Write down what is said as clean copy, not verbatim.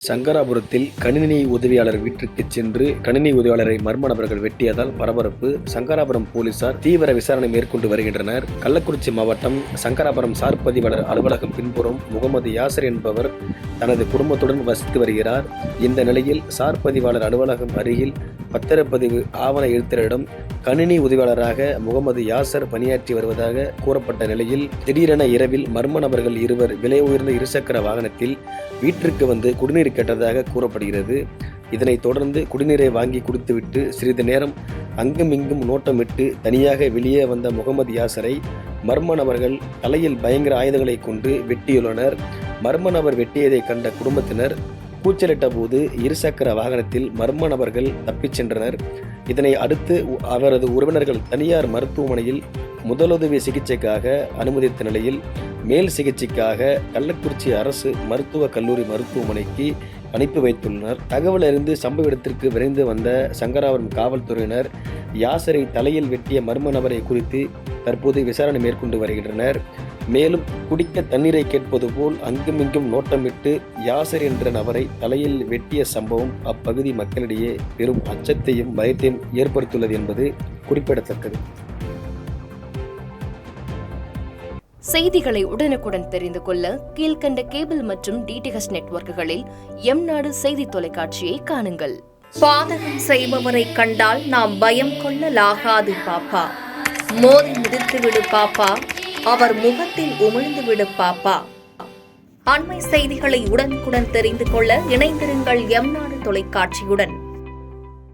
சங்கராபுரத்தில் கணினி உதவியாளர் வீட்டிற்கு சென்று கணினி உதவியாளரை மர்ம நபர்கள் வெட்டியதால் பரபரப்பு. சங்கராபுரம் போலீசார் தீவிர விசாரணை மேற்கொண்டு வருகின்றனர். கள்ளக்குறிச்சி மாவட்டம் சங்கராபுரம் சார் பதிவாளர் அலுவலகம் பின்புறம் முகமது யாசர் என்பவர் தனது குடும்பத்துடன் வசித்து வருகிறார். இந்த நிலையில் சார் பதிவாளர் அலுவலகம் அருகில் பத்திரப்பதிவு ஆவண எழுத்தரிடம் கணினி உதவியாளராக முகமது யாசர் பணியாற்றி வருவதாக கூறப்பட்ட நிலையில் திடீரென இரவில் மர்ம நபர்கள் இருவர் விலை உயர்ந்த இருசக்கர வாகனத்தில் வீட்டிற்கு வந்து குடிநீர் கேட்டதாக கூறப்படுகிறது. இதனைத் தொடர்ந்து குடிநீரை வாங்கி குடித்துவிட்டு சிறிது நேரம் அங்குமிங்கும் நோட்டமிட்டு தனியாக வெளியே வந்த முகமது யாசரை மர்ம நபர்கள் தலையில் பயங்கர ஆயுதங்களை கொண்டு வெட்டியுள்ளனர். மர்ம நபர் வெட்டியதை கண்ட குடும்பத்தினர் கூச்சலிட்ட போது இருசக்கர வாகனத்தில் மர்ம நபர்கள் தப்பிச் சென்றனர். இதனை அடுத்து அவரது உறவினர்கள் தனியார் மருத்துவமனையில் முதலுதவி சிகிச்சைக்காக அனுமதித்த நிலையில் மேல் சிகிச்சைக்காக கள்ளக்குறிச்சி அரசு மருத்துவக் கல்லூரி மருத்துவமனைக்கு அனுப்பி வைத்துள்ளனர். தகவல் அறிந்து சம்பவ இடத்திற்கு விரைந்து வந்த சங்கராபுரம் காவல்துறையினர் யாசரை தலையில் வெட்டிய மர்ம நபரை குறித்து தற்போது விசாரணை மேற்கொண்டு வருகின்றனர். மேலும் குடிக்க தண்ணீரை கேட்பது போல் அங்குமிங்கும் நோட்டமிட்டு யாசர் என்ற நபரை தலையில் வெட்டிய சம்பவம் அப்பகுதி மக்களிடையே பெரும் அச்சத்தையும் பயத்தையும் ஏற்படுத்தியுள்ளது என்பது குறிப்பிடத்தக்கது. செய்திகளை உடனுக்குடன் தெரிந்து கொள்ள கீழ்கண்ட கேபிள் மற்றும் டிடிஎச் நெட்வொர்க்குகளில் எம்நாடு செய்தி தொலைக்காட்சியை காணுங்கள். பாதகம் செய்பவரை கண்டால் நாம் பயம் கொள்ளலாகாது பாப்பா. மோதி மிதித்துவிடு பாப்பா, அவர் முகத்தில் உமிழ்ந்து விடு பாப்பா. அண்மை செய்திகளை உடனுக்குடன் தெரிந்து கொள்ள இணைந்திருங்கள் எம்நாடு தொலைக்காட்சியுடன்.